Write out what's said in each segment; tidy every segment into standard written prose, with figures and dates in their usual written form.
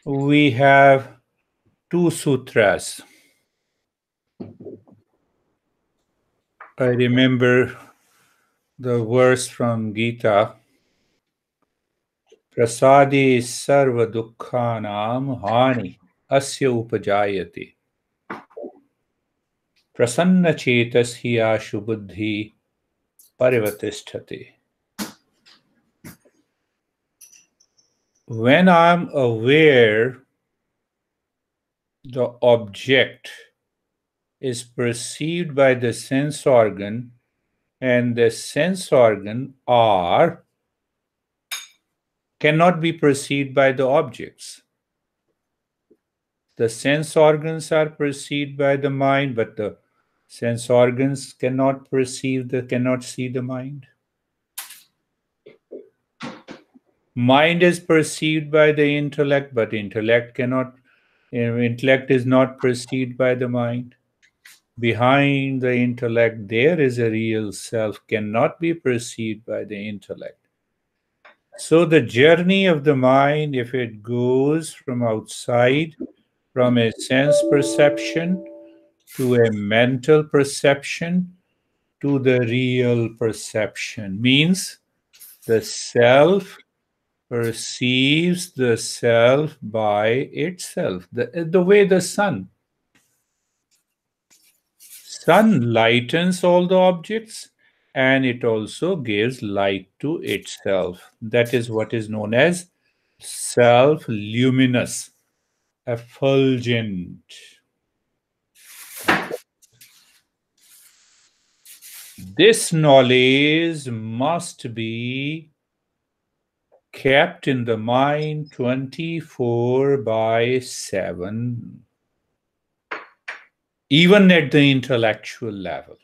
we have two sutras. I remember the verse from Gita, Prasadi sarva dukkhanam hani asya upajayate. Prasanna chetas hi ashubuddhi parivatishthate. When I'm aware the object is perceived by the sense organ, and the sense organ cannot be perceived by the objects. The sense organs are perceived by the mind, but the sense organs cannot see the mind. Mind is perceived by the intellect, but intellect is not perceived by the mind. Behind the intellect, there is a real self, cannot be perceived by the intellect. So the journey of the mind, if it goes from outside, from a sense perception to a mental perception to the real perception, means the self perceives the self by itself. The way the sun lightens all the objects, and it also gives light to itself. That is what is known as self-luminous, effulgent. This knowledge must be kept in the mind 24/7, even at the intellectual level,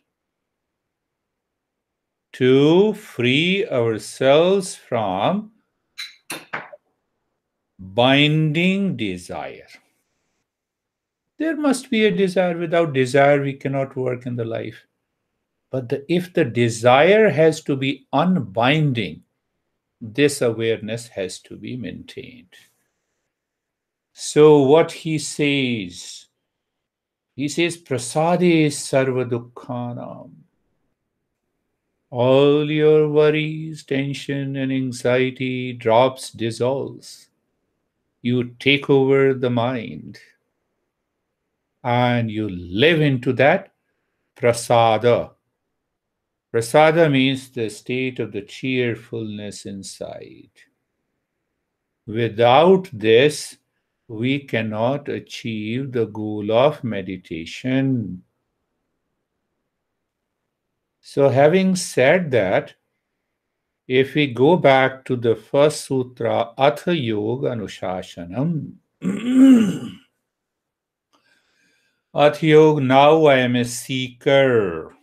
to free ourselves from binding desire. There must be a desire. Without desire, we cannot work in the life. But if the desire has to be unbinding, this awareness has to be maintained. So what he says prasade sarva dukkhanam. All your worries, tension, and anxiety dissolves. You take over the mind and you live into that prasada. Prasada means the state of the cheerfulness inside. Without this, we cannot achieve the goal of meditation. So, having said that, if we go back to the first sutra, Atha Yoga Anushasanam, Atha Yoga, now I am a seeker.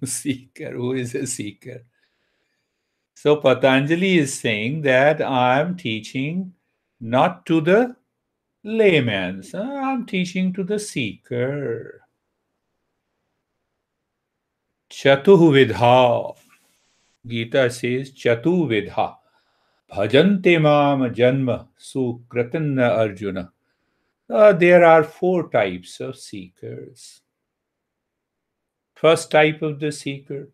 Seeker, who is a seeker? So Patanjali is saying that I am teaching not to the layman, I'm teaching to the seeker. Chatuh vidha. Gita says, Chatu vidha. Bhajante mam janma sukritanna Arjuna. There are 4 types of seekers. First type of the seeker,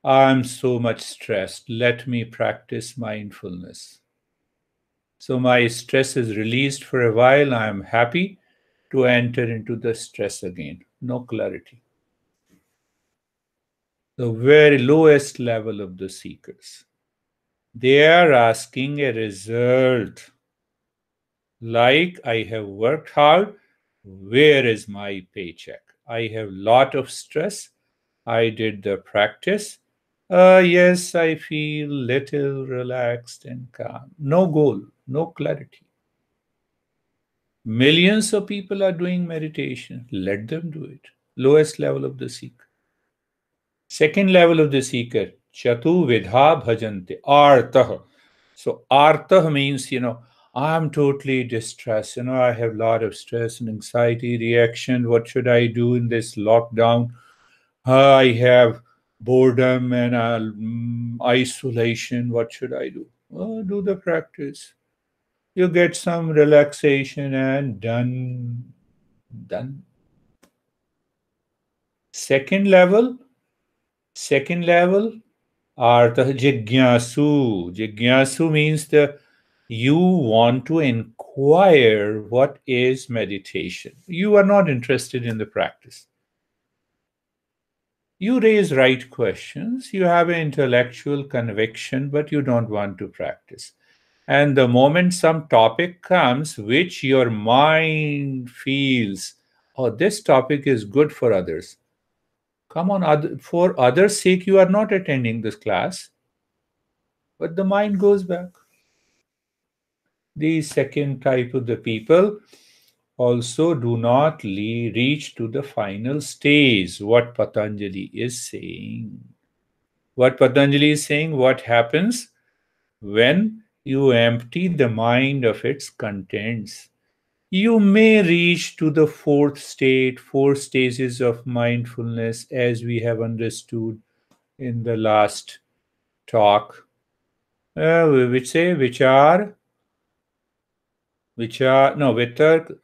I'm so much stressed. Let me practice mindfulness. So my stress is released for a while. I am happy to enter into the stress again. No clarity. The very lowest level of the seekers. They are asking a result. Like, I have worked hard. Where is my paycheck? I have lot of stress. I did the practice. Yes, I feel little relaxed and calm. No goal, no clarity. Millions of people are doing meditation. Let them do it. Lowest level of the seeker. Second level of the seeker, Chatu Vidha Bhajante, Artah. So Artah means, I'm totally distressed. I have a lot of stress and anxiety reaction. What should I do in this lockdown? I have boredom and isolation. What should I do? Do the practice. You get some relaxation and done. Done. Second level, second level are the jigyasu. Jigyasu means the you want to inquire what is meditation. You are not interested in the practice. You raise right questions, you have an intellectual conviction, but you don't want to practice. And the moment some topic comes which your mind feels, oh, this topic is good for others. Come on, for others' sake, you are not attending this class, but the mind goes back. The second type of the people also do not reach to the final stage, what Patanjali is saying. What Patanjali is saying, what happens when you empty the mind of its contents. You may reach to the fourth state, four stages of mindfulness, as we have understood in the last talk, which are no vitark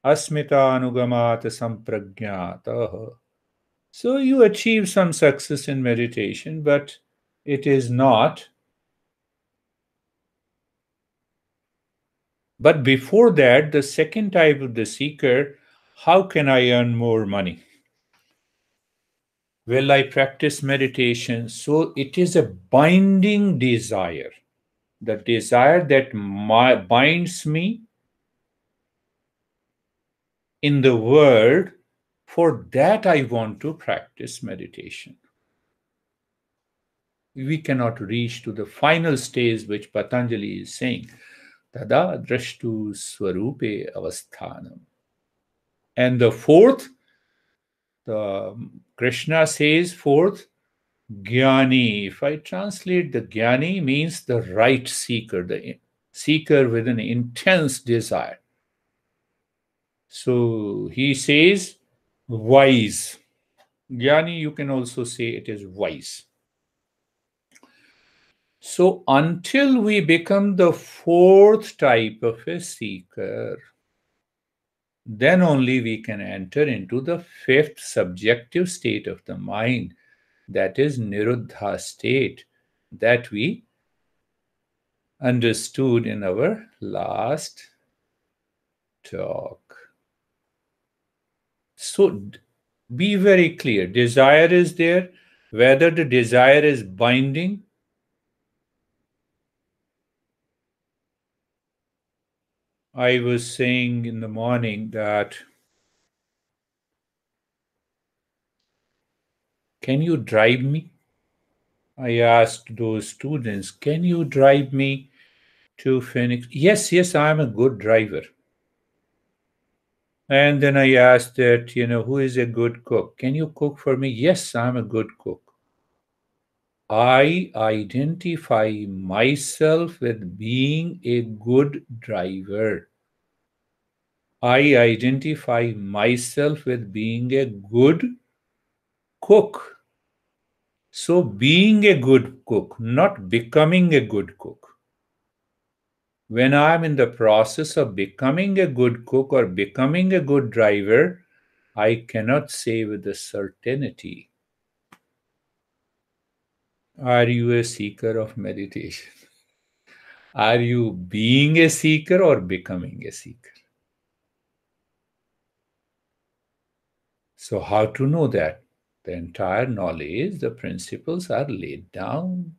asmita sampragyata. So you achieve some success in meditation, but it is not. But before that, the second type of the seeker, how can I earn more money? Well, I practice meditation, so it is a binding desire. The desire that binds me in the world, for that I want to practice meditation. We cannot reach to the final stage which Patanjali is saying, Tada drashtu swarupe avasthanam. And the fourth, the Krishna says fourth, Jnani. If I translate, the Jnani means the right seeker, the seeker with an intense desire. So he says wise. Jnani, you can also say it is wise. So until we become the fourth type of a seeker, then only we can enter into the fifth subjective state of the mind, that is Niruddha state, that we understood in our last talk. So be very clear. Desire is there. Whether the desire is binding, I was saying in the morning that can you drive me? I asked those students, can you drive me to Phoenix? Yes, yes, I'm a good driver. And then I asked that, who is a good cook? Can you cook for me? Yes, I'm a good cook. I identify myself with being a good driver. I identify myself with being a good cook. So, being a good cook, not becoming a good cook. When I'm in the process of becoming a good cook or becoming a good driver, I cannot say with a certainty. Are you a seeker of meditation? Are you being a seeker or becoming a seeker? So, how to know that? The entire knowledge, the principles are laid down.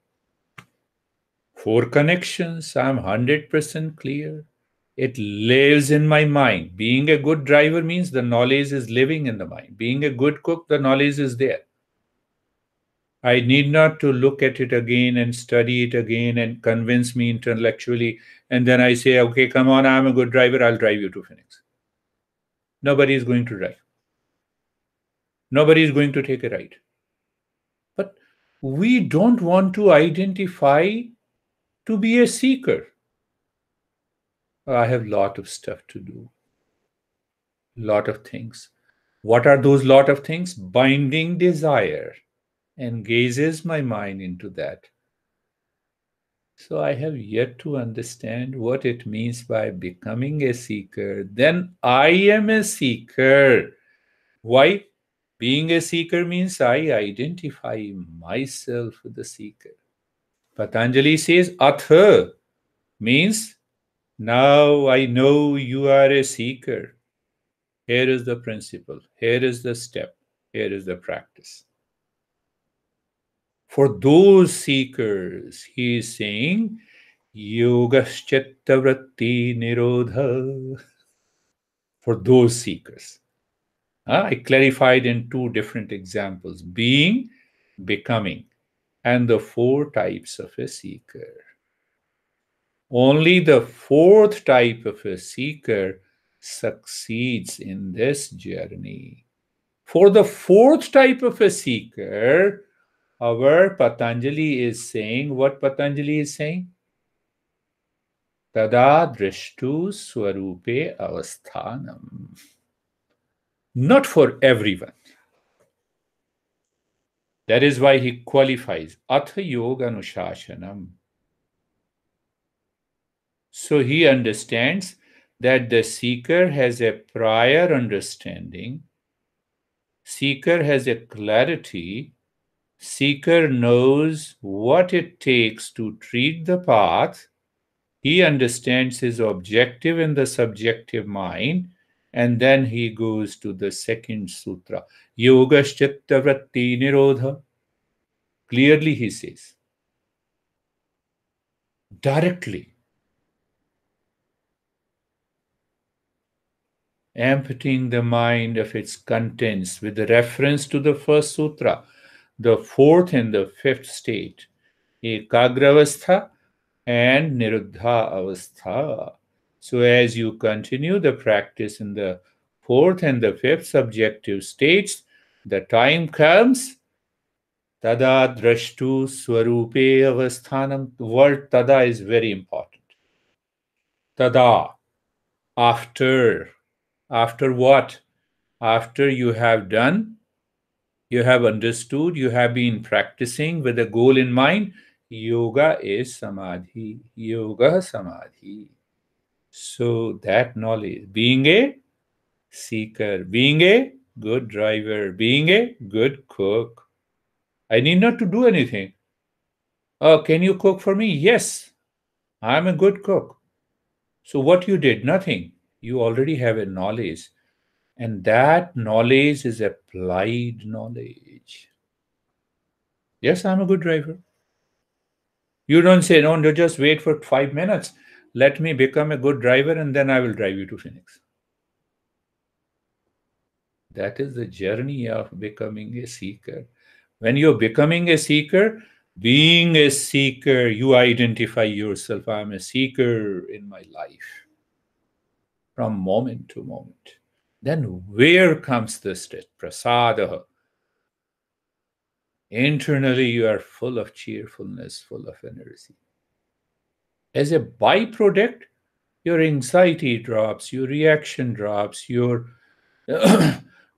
Four connections, I'm 100% clear. It lives in my mind. Being a good driver means the knowledge is living in the mind. Being a good cook, the knowledge is there. I need not to look at it again and study it again and convince me intellectually. And then I say, okay, come on, I'm a good driver. I'll drive you to Phoenix. Nobody is going to drive. Nobody is going to take a ride. But we don't want to identify to be a seeker. I have a lot of stuff to do, lot of things. What are those lot of things? Binding desire engages my mind into that. So I have yet to understand what it means by becoming a seeker. Then I am a seeker. Why? Being a seeker means I identify myself with the seeker. Patanjali says, Atha means now I know you are a seeker. Here is the principle. Here is the step. Here is the practice. For those seekers, he is saying, Yogaschittavritti Nirodha. For those seekers. I clarified in two different examples, being, becoming, and the four types of a seeker. Only the fourth type of a seeker succeeds in this journey. For the fourth type of a seeker, our Patanjali is saying, what Patanjali is saying? Tada drishtu swarupe avasthanam. Not for everyone. That is why he qualifies Atha Yoga Anushashanam. So he understands that the seeker has a prior understanding, seeker has a clarity, seeker knows what it takes to treat the path, he understands his objective in the subjective mind, and then he goes to the second sutra, Yogaschitta Vratti Nirodha. Clearly he says, directly, emptying the mind of its contents with reference to the first sutra, the fourth and the fifth state, Ekagravastha and Niruddha Avastha. So as you continue the practice in the fourth and the fifth subjective states, the time comes, Tada drashtu swarupe avasthanam. The word tada is very important. Tada, after. After what? After you have done, you have understood, you have been practicing with a goal in mind. Yoga is samadhi. Yoga samadhi. So that knowledge, being a seeker, being a good driver, being a good cook. I need not to do anything. Oh, can you cook for me? Yes, I'm a good cook. So what you did? Nothing. You already have a knowledge. And that knowledge is applied knowledge. Yes, I'm a good driver. You don't say, no, no, just wait for 5 minutes. Let me become a good driver and then I will drive you to Phoenix. That is the journey of becoming a seeker. When you're becoming a seeker, being a seeker, you identify yourself. I'm a seeker in my life from moment to moment. Then where comes the state? Prasadaha. Internally, you are full of cheerfulness, full of energy. As a byproduct, your anxiety drops, your reaction drops, your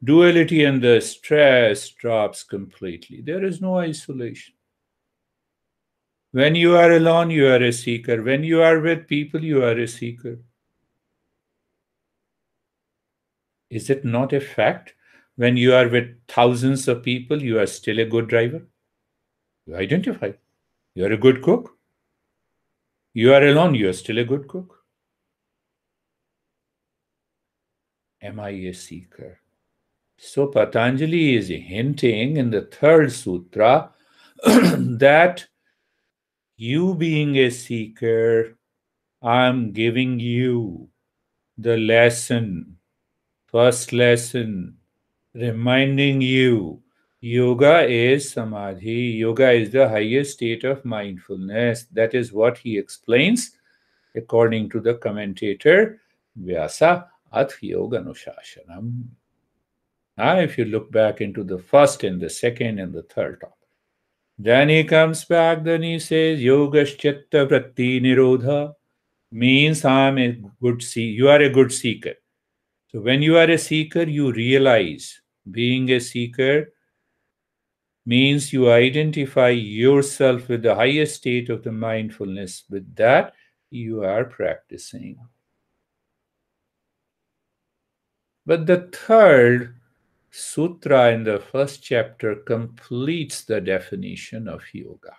duality and the stress drops completely. There is no isolation. When you are alone, you are a seeker. When you are with people, you are a seeker. Is it not a fact? When you are with thousands of people, you are still a good driver. You identify. You are a good cook. You are alone, you are still a good cook. Am I a seeker? So Patanjali is hinting in the third sutra that you being a seeker, I'm giving you the lesson, first lesson, reminding you yoga is samadhi. Yoga is the highest state of mindfulness. That is what he explains according to the commentator Vyasa Ath Yoga Anushashanam. Now, if you look back into the first and the second and the third topic, then he comes back, then he says, Yogaschitta Vratti Nirodha means I'm a good seeker. You are a good seeker. So when you are a seeker, you realize being a seeker means you identify yourself with the highest state of the mindfulness. With that, you are practicing. But the third sutra in the first chapter completes the definition of yoga.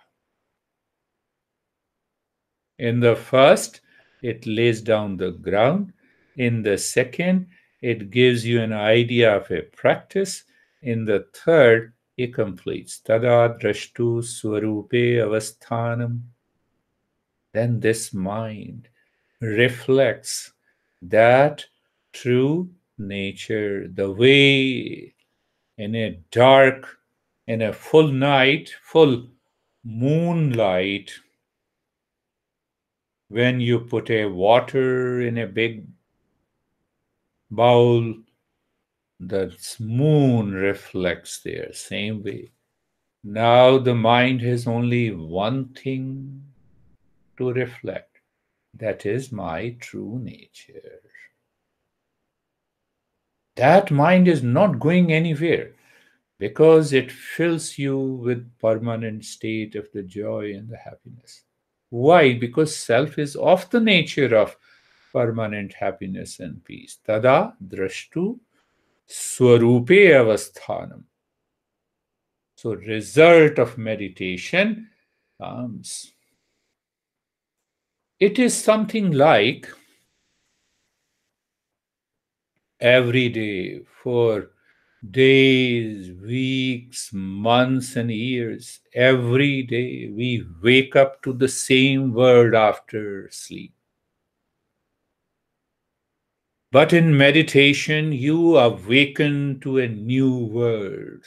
In the first, it lays down the ground. In the second, it gives you an idea of a practice. In the third, it completes tada drashtu swarupe avasthanam. Then this mind reflects that true nature, the way in a dark, in a full night, full moonlight, when you put a water in a big bowl, the moon reflects there, same way. Now the mind has only one thing to reflect. That is my true nature. That mind is not going anywhere because it fills you with permanent state of the joy and the happiness. Why? Because self is of the nature of permanent happiness and peace. Tada drashtu swarupe avasthanam. So result of meditation comes. It is something like every day for days, weeks, months, and years. Every day we wake up to the same world after sleep. But in meditation, you awaken to a new world.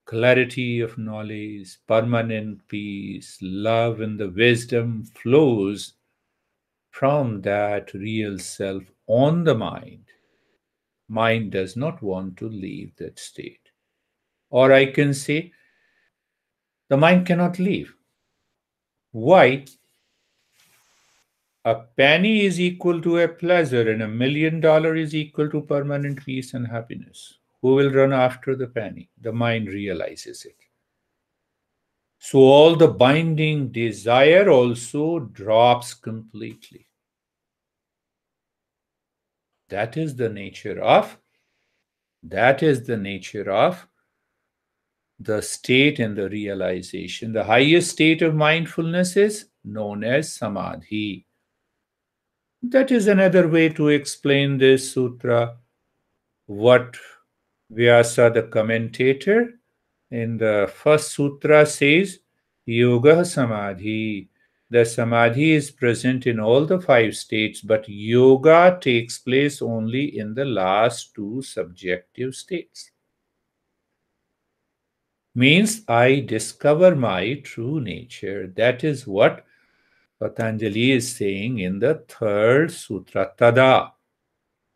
Clarity of knowledge, permanent peace, love, and the wisdom flows from that real self on the mind. Mind does not want to leave that state. Or I can say, the mind cannot leave. Why? A penny is equal to a pleasure, and $1,000,000 is equal to permanent peace and happiness. Who will run after the penny? The mind realizes it. So all the binding desire also drops completely. That is the nature of the state and the realization. The highest state of mindfulness is known as Samadhi. That is another way to explain this sutra. What Vyasa, the commentator, in the first sutra says, Yoga Samadhi. The Samadhi is present in all the five states, but yoga takes place only in the last two subjective states. Means I discover my true nature. That is what Patanjali is saying in the third sutra, Tada.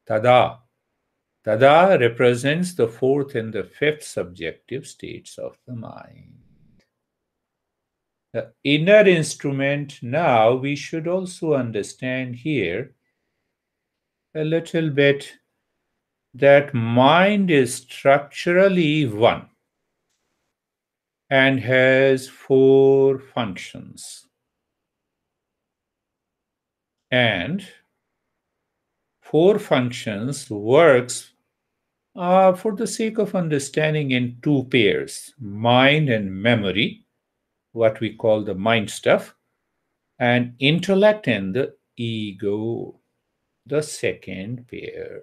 Tada. Tada represents the fourth and the fifth subjective states of the mind. The inner instrument, now we should also understand here a little bit that mind is structurally one and has four functions. And four functions works for the sake of understanding in two pairs, mind and memory, what we call the mind stuff, and intellect and the ego, the second pair.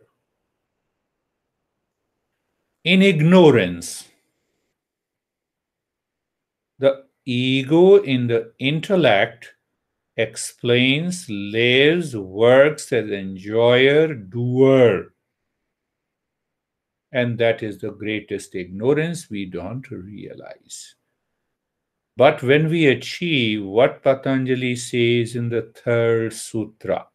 In ignorance, the ego in the intellect explains, lives, works as enjoyer, doer. And that is the greatest ignorance we don't realize. But when we achieve what Patanjali says in the third sutra,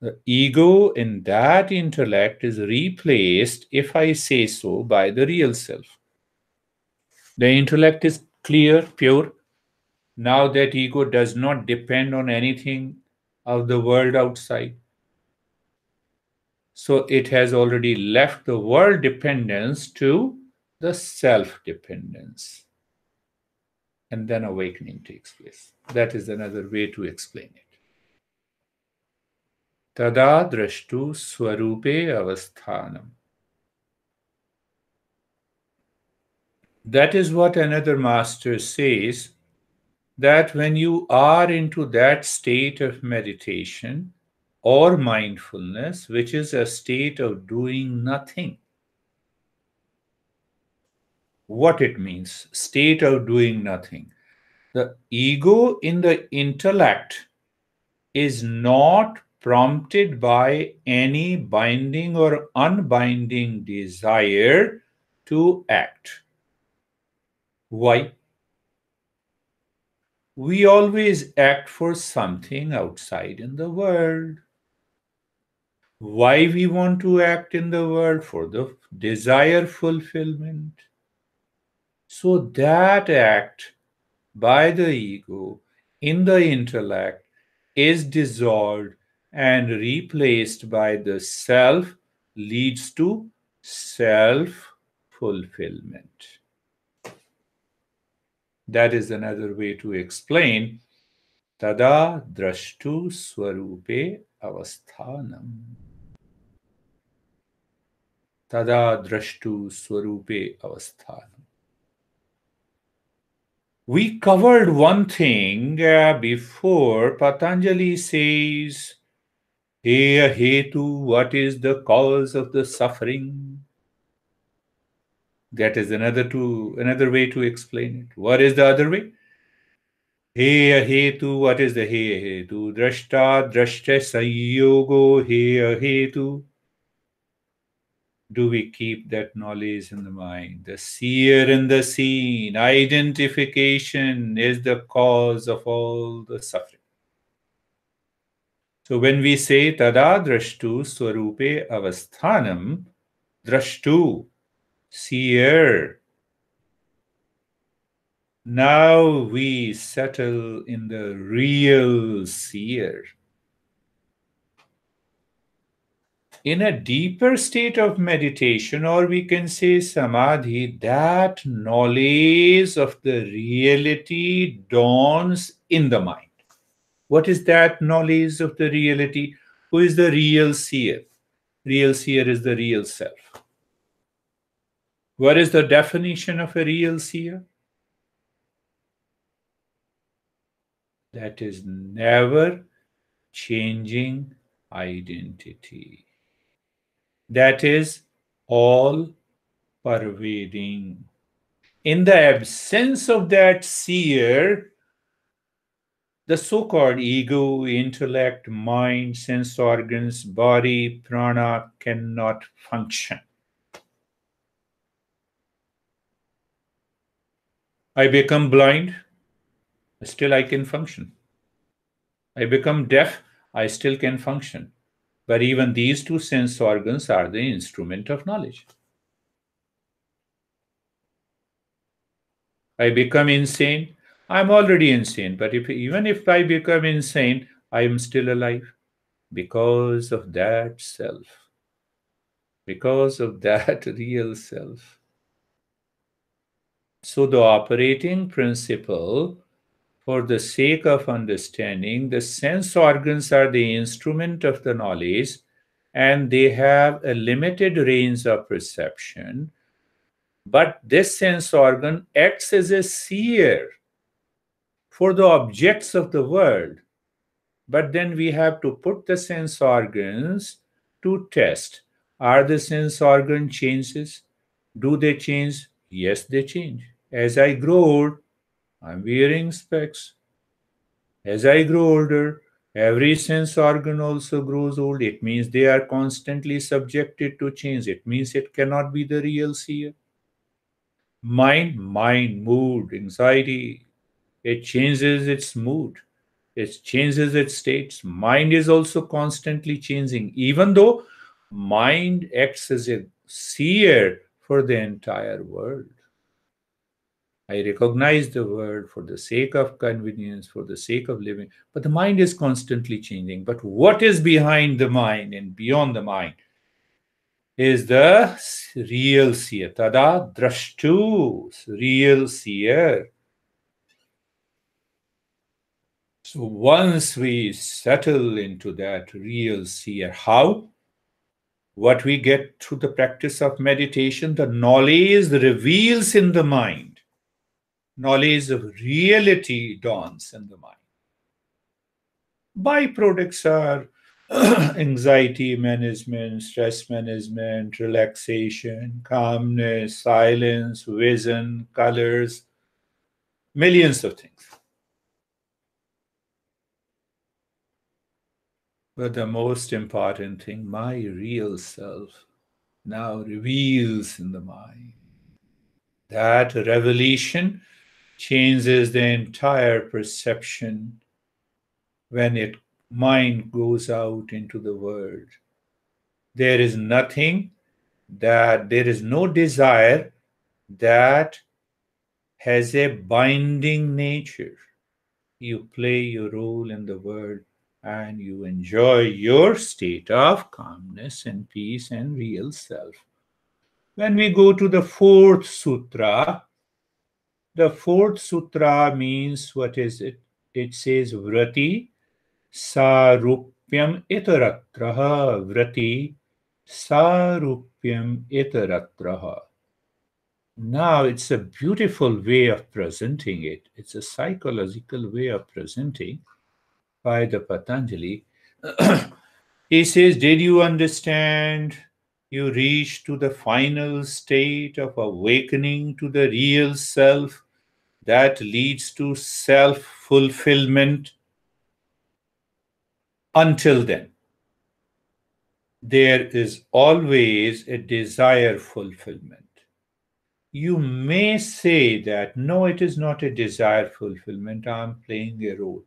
the ego in that intellect is replaced, if I say so, by the real self. The intellect is clear, pure. Now that ego does not depend on anything of the world outside. So it has already left the world dependence to the self dependence. And then awakening takes place. That is another way to explain it. Tada drashtu swarupe avasthanam. That is what another master says, that when you are into that state of meditation or mindfulness, which is a state of doing nothing, what it means, state of doing nothing. The ego in the intellect is not prompted by any binding or unbinding desire to act. Why? We always act for something outside in the world. Why we want to act in the world? For the desire fulfillment. So that act by the ego in the intellect is dissolved and replaced by the self, leads to self fulfillment. That is another way to explain tada drashtu swarupe avasthanam. Tada drashtu swarupe avasthanam. We covered one thing before. Patanjali says, Heya hetu, what is the cause of the suffering? That is another way to explain it. What is the other way? Heya hetu, what is the heya hetu? Drashta drashta sayogo heya hetu. Do we keep that knowledge in the mind? The seer and the seen, identification is the cause of all the suffering. So when we say tada drashtu swarupe avasthanam, drashtu, seer, now we settle in the real seer. In a deeper state of meditation, or we can say samadhi, that knowledge of the reality dawns in the mind. What is that knowledge of the reality? Who is the real seer? Real seer is the real self. What is the definition of a real seer? That is never changing identity. That is all pervading. In the absence of that seer, the so-called ego, intellect, mind, sense organs, body, prana cannot function. I become blind, still I can function. I become deaf, I still can function. But even these two sense organs are the instrument of knowledge. I become insane, I'm already insane. But even if I become insane, I am still alive because of that self, because of that real self. So the operating principle, for the sake of understanding, the sense organs are the instrument of the knowledge, and they have a limited range of perception. But this sense organ acts as a seer for the objects of the world. But then we have to put the sense organs to test. Are the sense organ changes? Do they change? Yes, they change. As I grow old, I'm wearing specs. As I grow older, every sense organ also grows old. It means they are constantly subjected to change. It means it cannot be the real seer. Mind, mood, anxiety, it changes its mood. It changes its states. Mind is also constantly changing, even though mind acts as a seer for the entire world. I recognize the world for the sake of convenience, for the sake of living, but the mind is constantly changing. But what is behind the mind and beyond the mind? is the real seer. Tada drashtu, real seer. So once we settle into that real seer, how? What we get through the practice of meditation, the knowledge reveals in the mind. Knowledge of reality dawns in the mind. Byproducts are anxiety management, stress management, relaxation, calmness, silence, vision, colors, millions of things. But the most important thing, my real self, now reveals in the mind. That revelation changes the entire perception when it mind goes out into the world. There is nothing there is no desire that has a binding nature. You play your role in the world and you enjoy your state of calmness and peace and real self. When we go to the fourth sutra means what is it? It says vrati sarupyam itaratraha. Vrati sarupyam itaratraha. Now, it's a beautiful way of presenting it. It's a psychological way of presenting by the Patanjali. He says, did you understand? You reach to the final state of awakening to the real self that leads to self fulfillment. Until then, there is always a desire fulfillment. You may say that, no, it is not a desire fulfillment, I'm playing a role.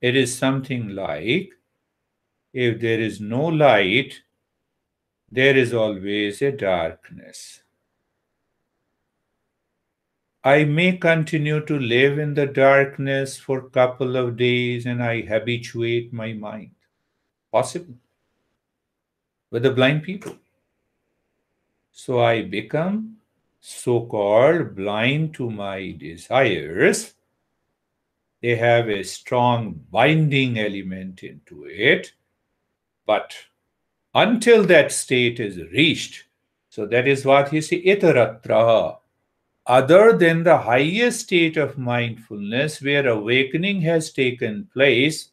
It is something like, if there is no light, there is always a darkness. I may continue to live in the darkness for a couple of days and I habituate my mind. Possible. With the blind people. So I become so-called blind to my desires. They have a strong binding element into it. But until that state is reached, so that is what he says, itaratra. Other than the highest state of mindfulness where awakening has taken place,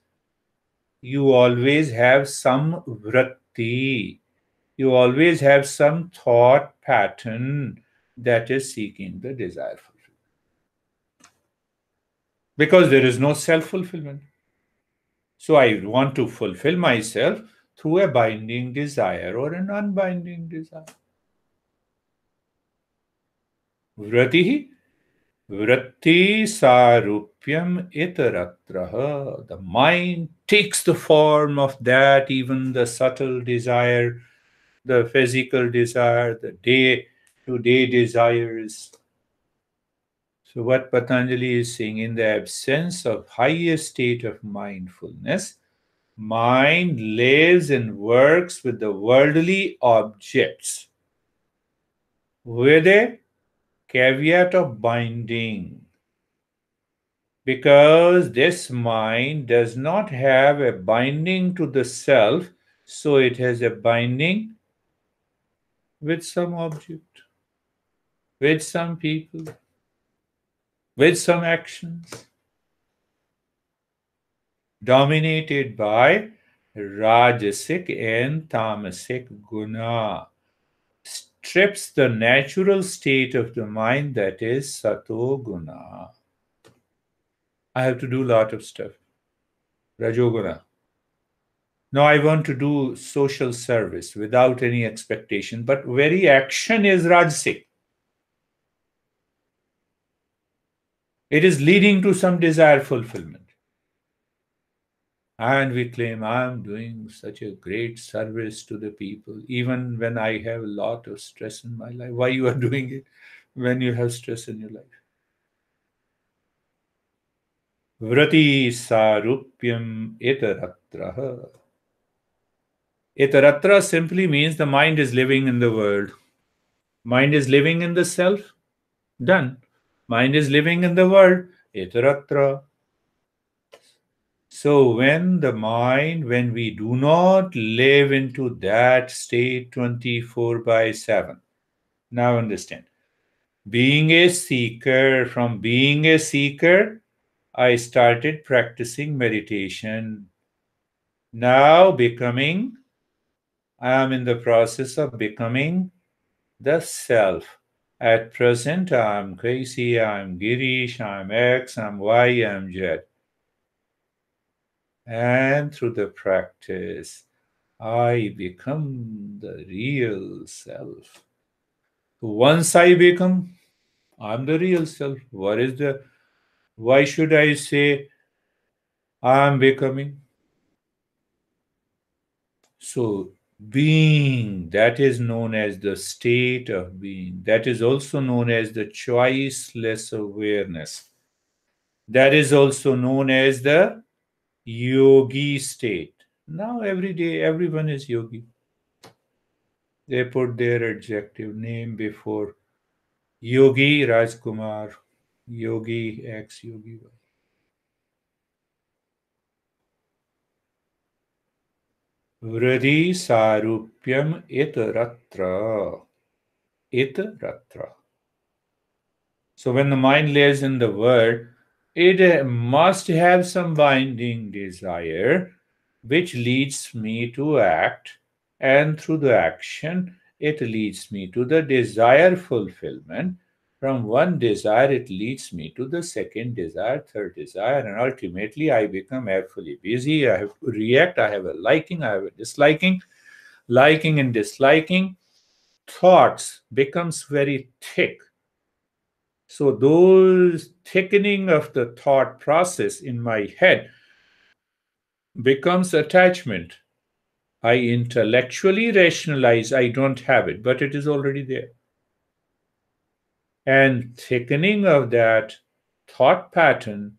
you always have some vritti. You always have some thought pattern that is seeking the desire fulfillment. Because there is no self-fulfillment. So I want to fulfill myself through a binding desire or an unbinding desire. Vratihi vritti sarupyam itaratraha. The mind takes the form of that, even the subtle desire, the physical desire, the day-to-day desires. So what Patanjali is saying, in the absence of highest state of mindfulness, mind lives and works with the worldly objects with a caveat of binding. Because this mind does not have a binding to the self, so it has a binding with some object, with some people, with some actions, dominated by rajasic and tamasic guna. Strips the natural state of the mind, that is sato guna. I have to do a lot of stuff. Rajoguna. Now I want to do social service without any expectation, but very action is rajasic. It is leading to some desire fulfillment. And we claim, I'm doing such a great service to the people, even when I have a lot of stress in my life. Why you are doing it when you have stress in your life? Vrati sarupyam itaratraha. Itaratra simply means the mind is living in the world. Mind is living in the self. Done. Mind is living in the world. Itaratra. So when we do not live into that state 24 by 7, now understand. From being a seeker, I started practicing meditation. Now I am in the process of becoming the self. At present, I am Casey, I am Girish, I am X, I am Y, I am Z. And through the practice, I become the real self. Once I become, I'm the real self. Why should I say I'm becoming? So, being, that is known as the state of being. That is also known as the choiceless awareness. That is also known as the yogi state. Now, every day, everyone is yogi. They put their adjective name before Yogi Rajkumar, Yogi X, Yogi Y. Vradi Sarupyam Itaratra. Itaratra. So when the mind lives in the world, it must have some binding desire which leads me to act, and through the action, it leads me to the desire fulfillment. From one desire, it leads me to the second desire, third desire, and ultimately I become fully busy. I have to react. I have a liking, I have a disliking. Liking and disliking thoughts becomes very thick. So those thickening of the thought process in my head becomes attachment. I intellectually rationalize I don't have it, but it is already there. And thickening of that thought pattern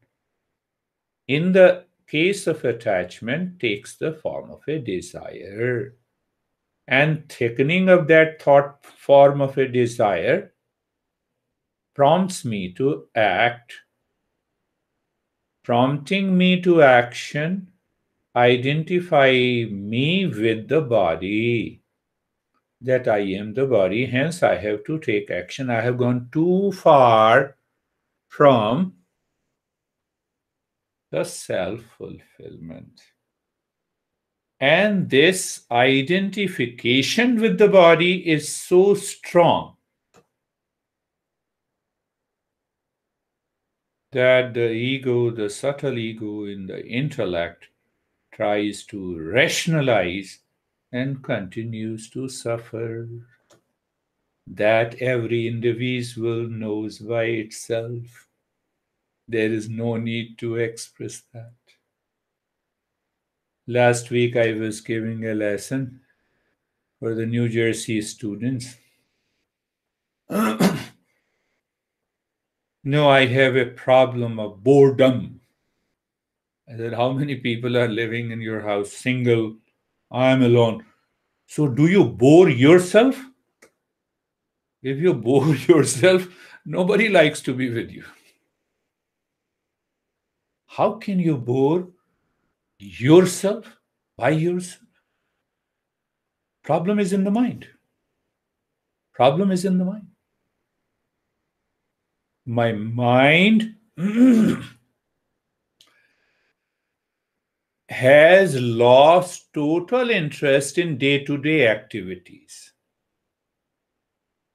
in the case of attachment takes the form of a desire. And thickening of that thought form of a desire prompts me to act. Prompting me to action, identify me with the body, that I am the body, hence I have to take action. I have gone too far from the self fulfillment. And this identification with the body is so strong that the ego, the subtle ego in the intellect, tries to rationalize and continues to suffer. That every individual knows by itself. There is no need to express that. Last week I was giving a lesson for the New Jersey students. No, I have a problem of boredom. I said, how many people are living in your house? Single. I'm alone. So do you bore yourself? If you bore yourself, nobody likes to be with you. How can you bore yourself by yourself? Problem is in the mind. Problem is in the mind. My mind has lost total interest in day-to-day activities.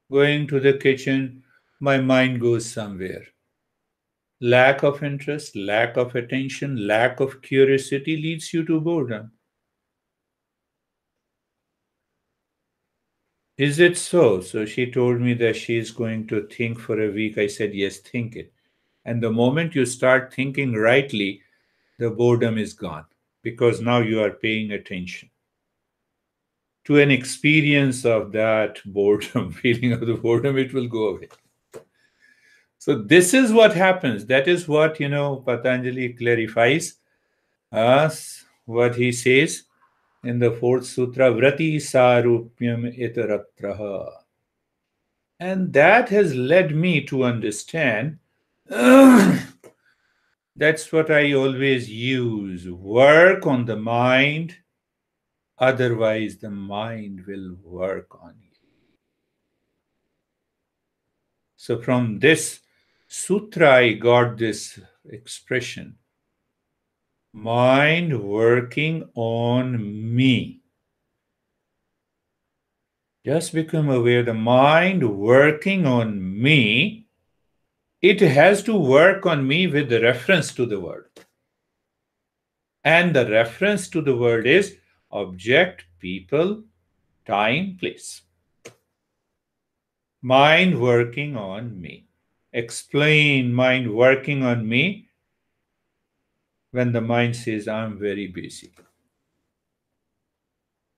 Going to the kitchen, my mind goes somewhere. Lack of interest, lack of attention, lack of curiosity leads you to boredom. Is it so? So she told me that she is going to think for a week. I said, yes, think it. And the moment you start thinking rightly, the boredom is gone because now you are paying attention to an experience of that boredom, feeling of the boredom, it will go away. So this is what happens. That is what, Patanjali clarifies us, what he says. in the fourth sutra, Vrati Sarupyam Itaratraha. And that has led me to understand that's what I always use. Work on the mind, otherwise, the mind will work on you. So, from this sutra, I got this expression mind working on me. Just become aware the mind working on me, it has to work on me with the reference to the word. And the reference to the word is object, people, time, place. Mind working on me. Explain mind working on me when the mind says, I'm very busy.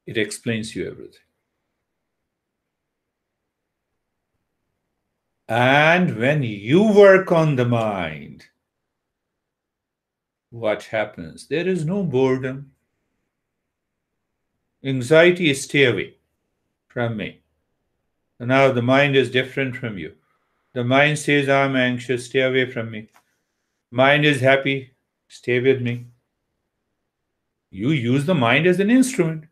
It explains you everything. And when you work on the mind, what happens? There is no boredom. Anxiety is stay away from me. So now the mind is different from you. The mind says, I'm anxious, stay away from me. Mind is happy, stay with me. You use the mind as an instrument.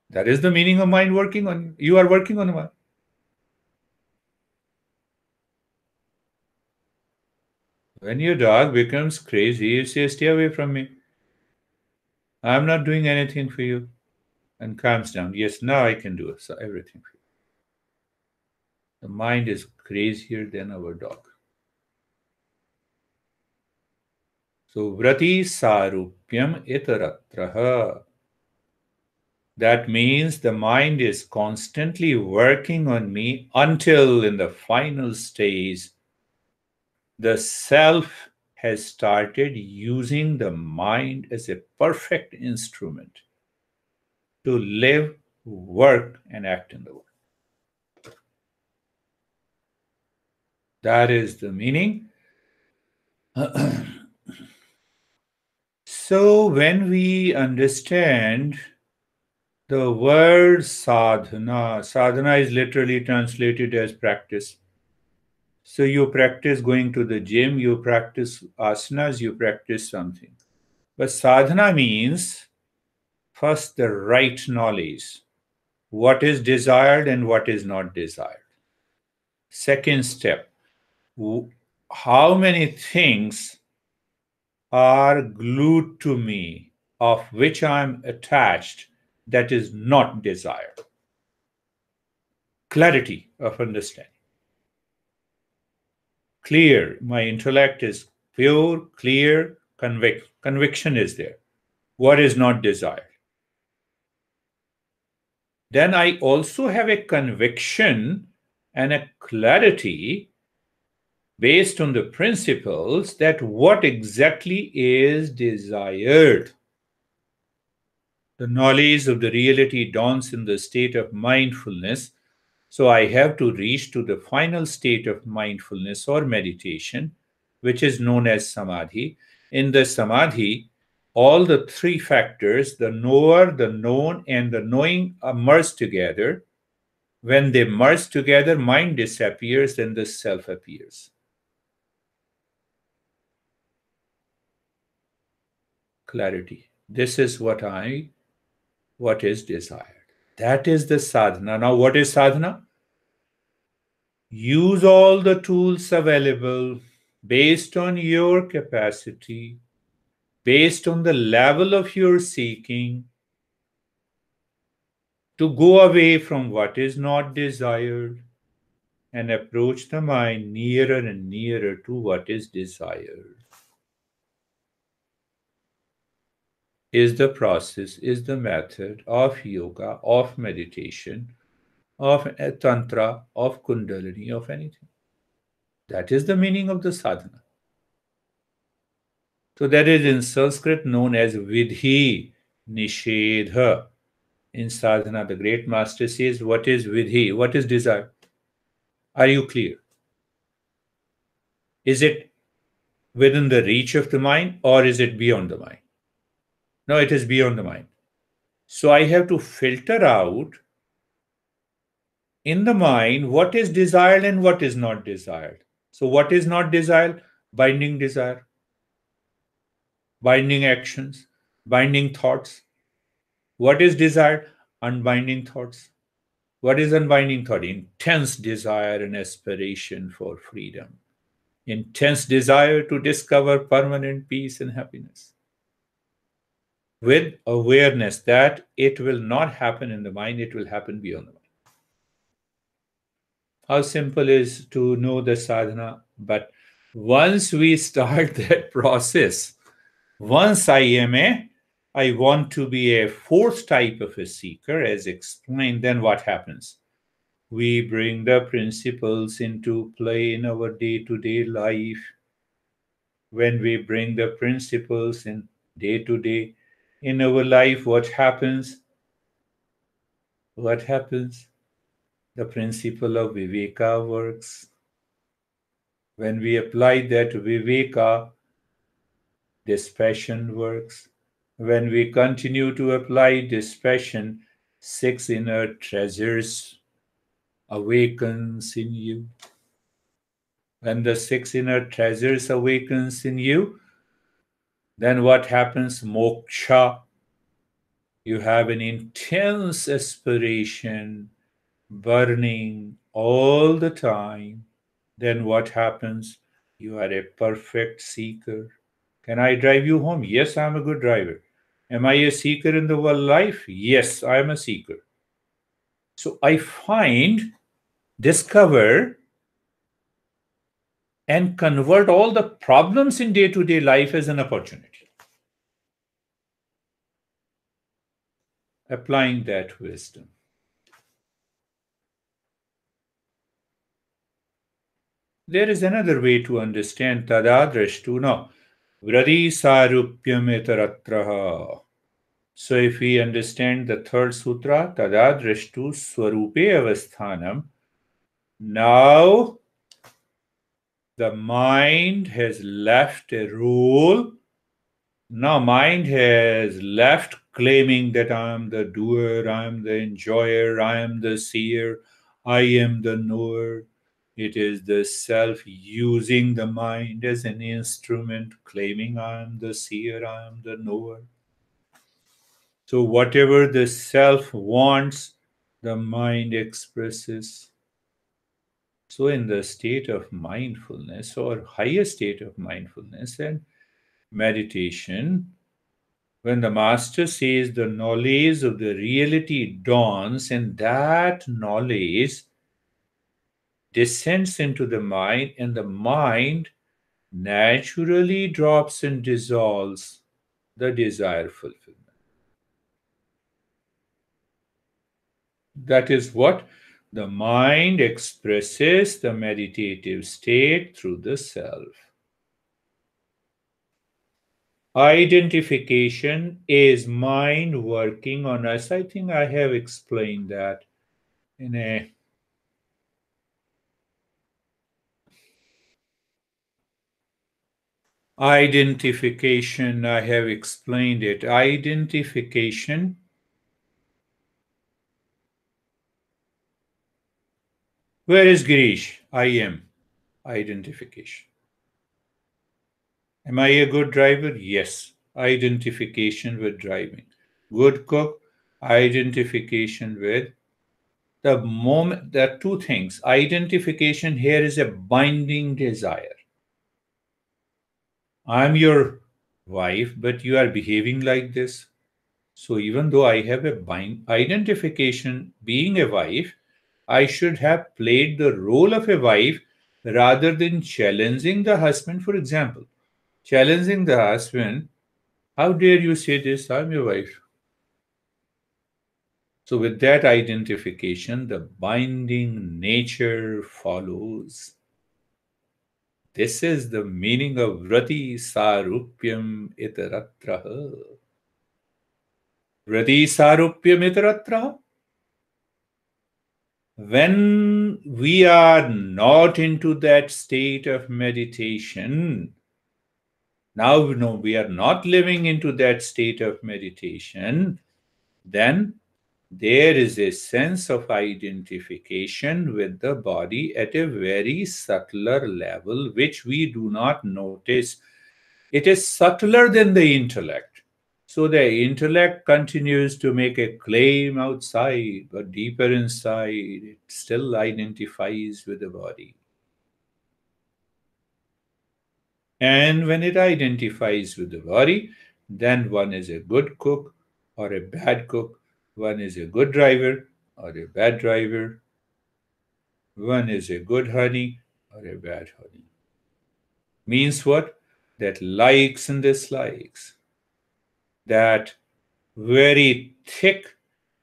That is the meaning of mind working on you. You are working on the mind. When your dog becomes crazy, you say, stay away from me. I'm not doing anything for you. And calms down. Yes, now I can do everything for you. The mind is crazier than our dog. So, vrati sarupyam itaratraha. That means the mind is constantly working on me until in the final stage, the self has started using the mind as a perfect instrument to live, work, and act in the world. That is the meaning. So, when we understand the word sadhana, sadhana is literally translated as practice. So, you practice going to the gym, you practice asanas, you practice something. But sadhana means first the right knowledge, what is desired and what is not desired. Second step, how many things are glued to me of which I am attached that is not desired. Clarity of understanding. Clear, my intellect is pure, clear, conviction is there. What is not desired? Then I also have a conviction and a clarity based on the principles that what exactly is desired. The knowledge of the reality dawns in the state of mindfulness. So I have to reach to the final state of mindfulness or meditation, which is known as samadhi. In the samadhi, all the three factors, the knower, the known, and the knowing, are merged together. When they merge together, mind disappears and the self appears. Clarity. This is what is desired. That is the sadhana. Now, what is sadhana? Use all the tools available based on your capacity, based on the level of your seeking, to go away from what is not desired and approach the mind nearer and nearer to what is desired. Is the process, is the method of yoga, of meditation, of tantra, of kundalini, of anything. That is the meaning of the sadhana. So that is in Sanskrit known as vidhi nishedha. In sadhana, the great master says, what is vidhi? What is desire? Are you clear? Is it within the reach of the mind or is it beyond the mind? No, it is beyond the mind. So I have to filter out in the mind what is desired and what is not desired. So, what is not desired? Binding desire, binding actions, binding thoughts. What is desired? Unbinding thoughts. What is unbinding thought? Intense desire and aspiration for freedom, intense desire to discover permanent peace and happiness, with awareness that it will not happen in the mind, it will happen beyond the mind. How simple is to know the sadhana, but once we start that process, once I want to be a fourth type of a seeker, as explained, then what happens? We bring the principles into play in our day to day life. When we bring the principles in day to day in our life, what happens? What happens? The principle of viveka works. When we apply that viveka, dispassion works. When we continue to apply dispassion, six inner treasures awakens in you. When the six inner treasures awakens in you, then what happens? Moksha. You have an intense aspiration burning all the time. Then what happens? You are a perfect seeker. Can I drive you home? Yes, I'm a good driver. Am I a seeker in the world life? Yes, I am a seeker. So I find, discover, and convert all the problems in day to day life as an opportunity. Applying that wisdom. There is another way to understand tadadrashtu. No, vradi sarupyam etaratraha. So if we understand the third sutra, tadadrashtu swarupe avasthanam, now the mind has left a role. Now mind has left claiming that I am the doer, I am the enjoyer, I am the seer, I am the knower. It is the self using the mind as an instrument, claiming I am the seer, I am the knower. So, whatever the self wants, the mind expresses. So, in the state of mindfulness or higher state of mindfulness and meditation, when the master says the knowledge of the reality dawns, and that knowledge descends into the mind, and the mind naturally drops and dissolves the desire fulfillment. That is what the mind expresses the meditative state through the self. Identification is mind working on us. I think I have explained that in a identification. I have explained it. Identification. Where is Girish? I am. Identification. Am I a good driver? Yes. Identification with driving. Good cook? Identification with the moment. There are two things. Identification here is a binding desire. I'm your wife, but you are behaving like this. So even though I have a identification being a wife, I should have played the role of a wife rather than challenging the husband. For example, challenging the husband, how dare you say this? I'm your wife. So, with that identification, the binding nature follows. This is the meaning of Vrati Sarupyam Itaratraha. Vrati Sarupyam Itaratraha. When we are not into that state of meditation, now we know we are not living into that state of meditation, then there is a sense of identification with the body at a very subtler level, which we do not notice. It is subtler than the intellect. So the intellect continues to make a claim outside, but deeper inside, it still identifies with the body. And when it identifies with the body, then one is a good cook or a bad cook, one is a good driver or a bad driver, one is a good honey or a bad honey. Means what? That likes and dislikes, that very thick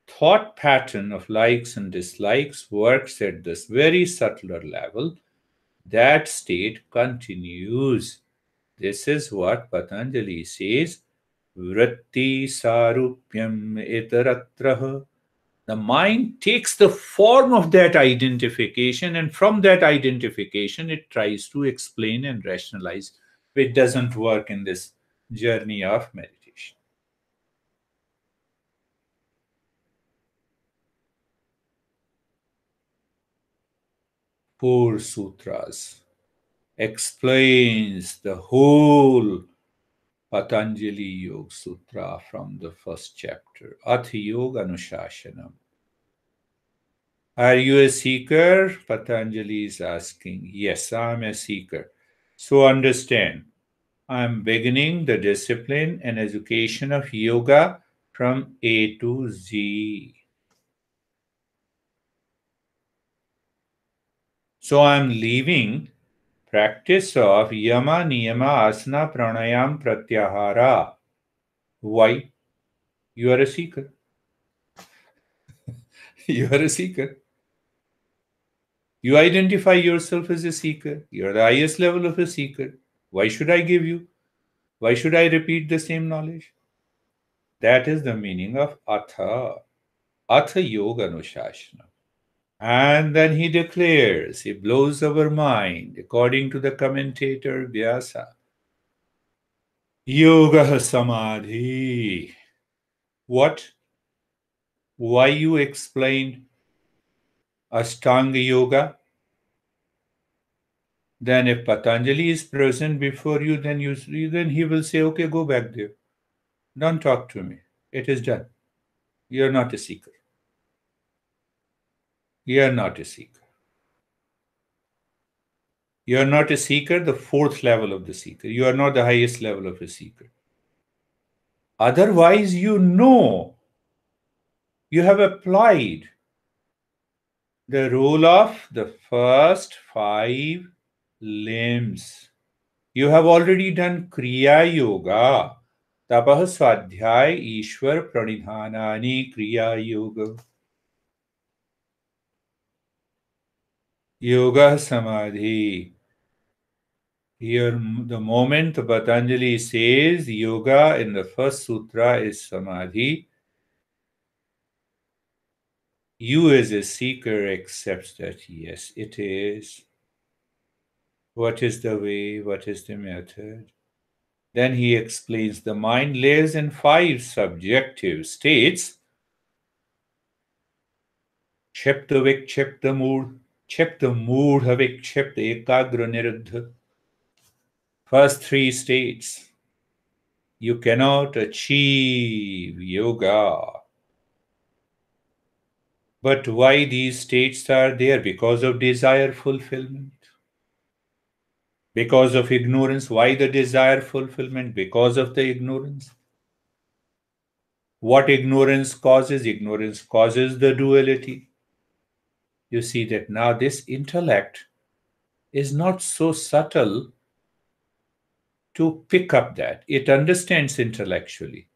thought pattern of likes and dislikes works at this very subtler level. That state continues. This is what Patanjali says, vritti sarupyam itaratraha. The mind takes the form of that identification, and from that identification, it tries to explain and rationalize, which doesn't work in this journey of meditation. Four sutras explains the whole Patanjali Yoga Sutra from the first chapter, Ath Yoga Anushashanam. Are you a seeker? Patanjali is asking. Yes, I'm a seeker. So understand, I'm beginning the discipline and education of yoga from A to Z. So I'm leaving practice of yama, niyama, asana, pranayam, pratyahara. Why? You are a seeker. You are a seeker. You identify yourself as a seeker. You're the highest level of a seeker. Why should I give you? Why should I repeat the same knowledge? That is the meaning of Atha. Atha Yoga Anushasana. And then he declares, he blows our mind, according to the commentator Vyasa. Yoga Samadhi. What? Why you explained Ashtanga Yoga? Then if Patanjali is present before you, then he will say, okay, go back there. Don't talk to me. It is done. You're not a seeker. You're not a seeker. You are not a seeker, the fourth level of the seeker. You are not the highest level of a seeker. Otherwise, you have applied the rule of the first five limbs. You have already done Kriya Yoga. Tapah Swadhyay Ishwar Pranidhanani Kriya Yoga. Yoga Samadhi. Here, the moment Patanjali says yoga in the first sutra is samadhi, you as a seeker accepts that, yes, it is. What is the way? What is the method? Then he explains the mind lives in five subjective states. Chipta vikchipta mood, chipta mood havikchipta ekagra niruddha. First three states. You cannot achieve yoga. But why these states are there? Because of desire fulfillment. Because of ignorance. Why the desire fulfillment? Because of the ignorance. What ignorance causes? Ignorance causes the duality. You see that now this intellect is not so subtle to pick up that. It understands intellectually.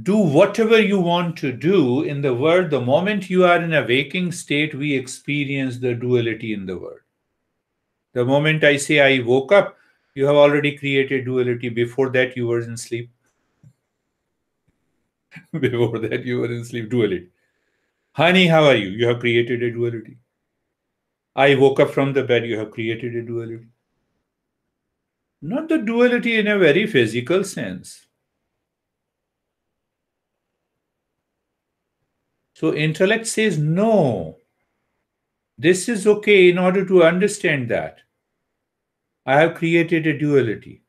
Do whatever you want to do in the world. The moment you are in a waking state, we experience the duality in the world. The moment I say I woke up, you have already created duality. Before that, you were in sleep. Before that, you were in sleep. Duality. Honey, how are you? You have created a duality. I woke up from the bed. You have created a duality. Not the duality in a very physical sense. So intellect says, no, this is okay. In order to understand that, I have created a duality.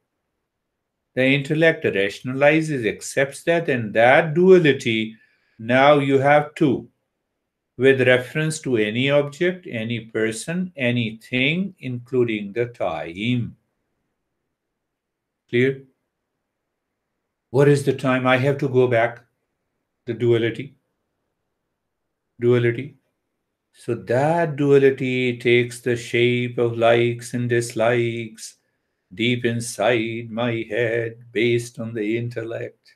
The intellect rationalizes, accepts that, and that duality, now you have two, with reference to any object, any person, anything, including the time. Clear? What is the time? I have to go back. The duality. Duality. So that duality takes the shape of likes and dislikes deep inside my head based on the intellect.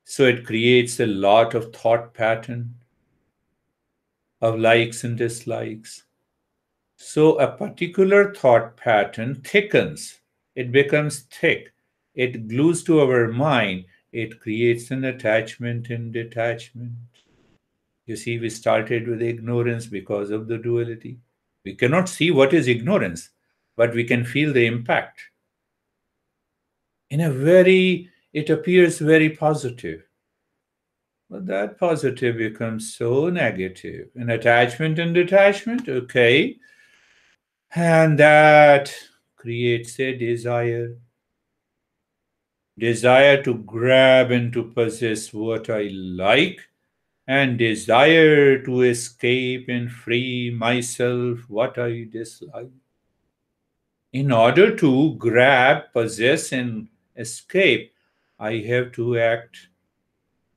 So it creates a lot of thought pattern of likes and dislikes. So a particular thought pattern thickens, it becomes thick, it glues to our mind, it creates an attachment and detachment. You see, we started with ignorance because of the duality. We cannot see what is ignorance, but we can feel the impact. It appears very positive. But that positive becomes so negative. An attachment and detachment, okay. And that creates a desire to grab and to possess what I like, and desire to escape and free myself what I dislike. In order to grab, possess, and escape, I have to act.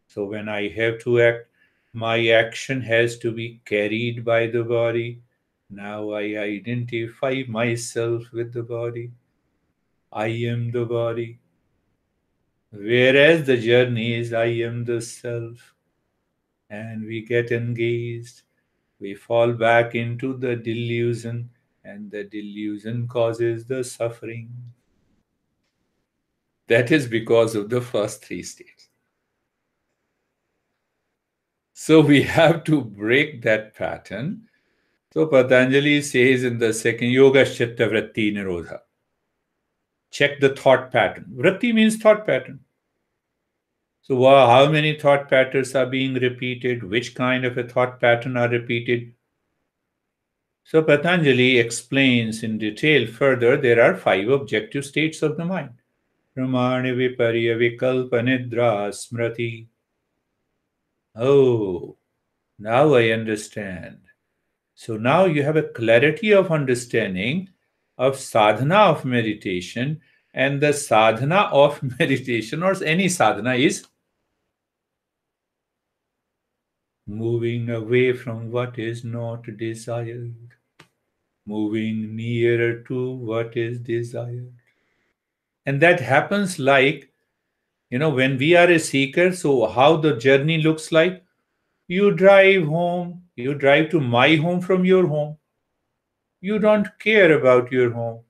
So when I have to act, my action has to be carried by the body. Now I identify myself with the body. I am the body. Whereas the journey is I am the self. And we get engaged. We fall back into the delusion, and the delusion causes the suffering. That is because of the first three states. So we have to break that pattern. So Patanjali says in the second Yoga Chitta Vritti Nirodha, check the thought pattern. Vritti means thought pattern. So how many thought patterns are being repeated? Which kind of a thought pattern are repeated? So Patanjali explains in detail further there are 5 objective states of the mind. Pramani Viparya Vikalpa Nidra Smriti. Oh, now I understand. So now you have a clarity of understanding of sadhana of meditation, and the sadhana of meditation or any sadhana is moving away from what is not desired, moving nearer to what is desired. And that happens like, when we are a seeker, so how the journey looks like, you drive home, you drive to my home from your home. You don't care about your home.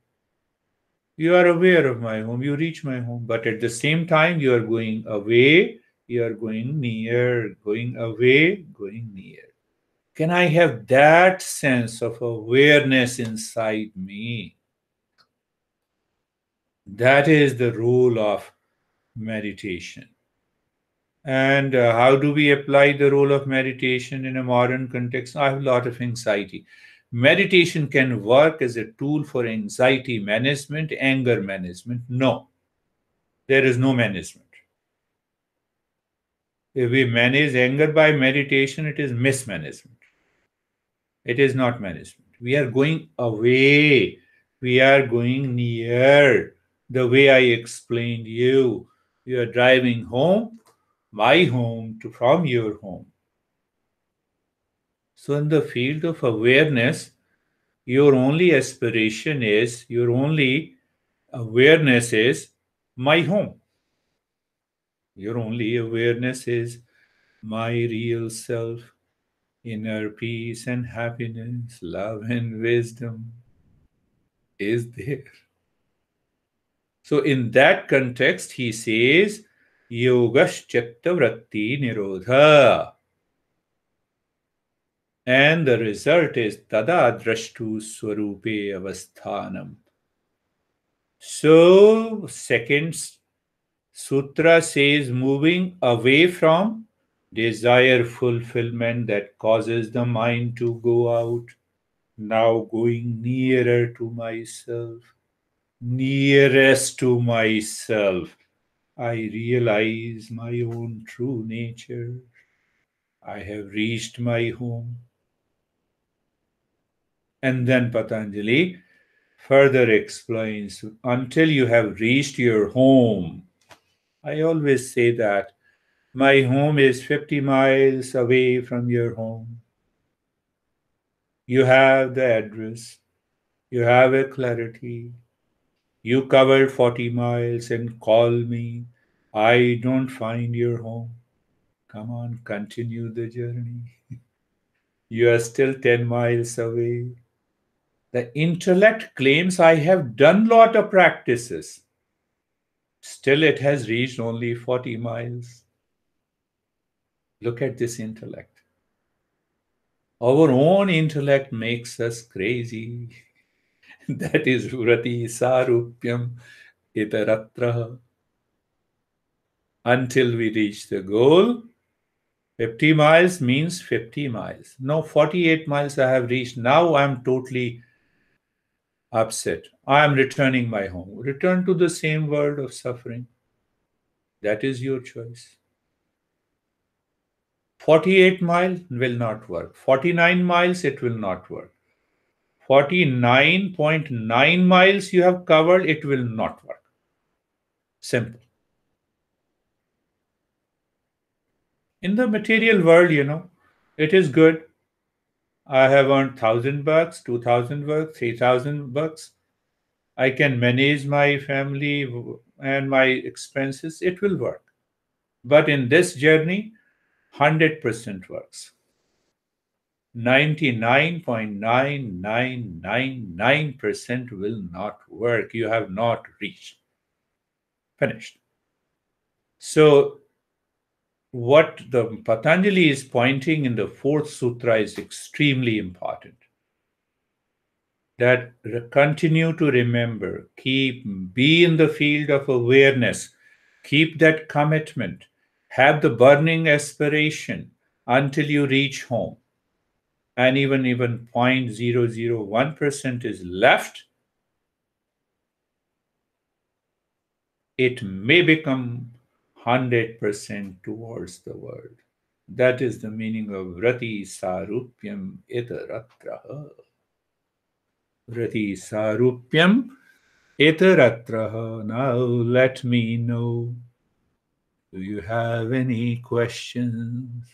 You are aware of my home, you reach my home, but at the same time, you are going away, you are going near, going away, going near. Can I have that sense of awareness inside me? That is the role of meditation. And how do we apply the role of meditation in a modern context? I have a lot of anxiety. Meditation can work as a tool for anxiety management, anger management. No, there is no management. If we manage anger by meditation, it is mismanagement. It is not management. We are going away. We are going near. The way I explained you, you are driving home, my home to from your home. So in the field of awareness, your only aspiration is, your only awareness is my home. Your only awareness is my real self, inner peace and happiness, love and wisdom is there. So in that context, he says, Yogash Chitta Vritti Nirodha. And the result is Tada Drashtu Swarupe Avasthanam. So, second sutra says moving away from desire fulfillment that causes the mind to go out, now going nearer to myself, nearest to myself. I realize my own true nature. I have reached my home. And then Patanjali further explains until you have reached your home. I always say that my home is 50 miles away from your home. You have the address, you have a clarity. You covered 40 miles and call me. I don't find your home. Come on, continue the journey. You are still 10 miles away. The intellect claims I have done lot of practices. Still, it has reached only 40 miles. Look at this intellect. Our own intellect makes us crazy. That is vrati sarupyam itaratra. Until we reach the goal, 50 miles means 50 miles. No, 48 miles I have reached. Now I'm totally upset. I am returning my home. Return to the same world of suffering. That is your choice. 48 miles will not work. 49 miles, it will not work. 49.9 miles you have covered, it will not work. Simple. In the material world, it is good. I have earned $1,000, $2,000, $3,000. I can manage my family and my expenses. It will work. But in this journey, 100% works. 99.9999% will not work. You have not reached. Finished. So, what the Patanjali is pointing in the fourth sutra is extremely important. That continue to remember, be in the field of awareness, keep that commitment, have the burning aspiration until you reach home. And even 0.001% is left, it may become 100% towards the world. That is the meaning of Vrati Sarupyam Itaratraha. Vrati Sarupyam Itaratraha. Now let me know. Do you have any questions?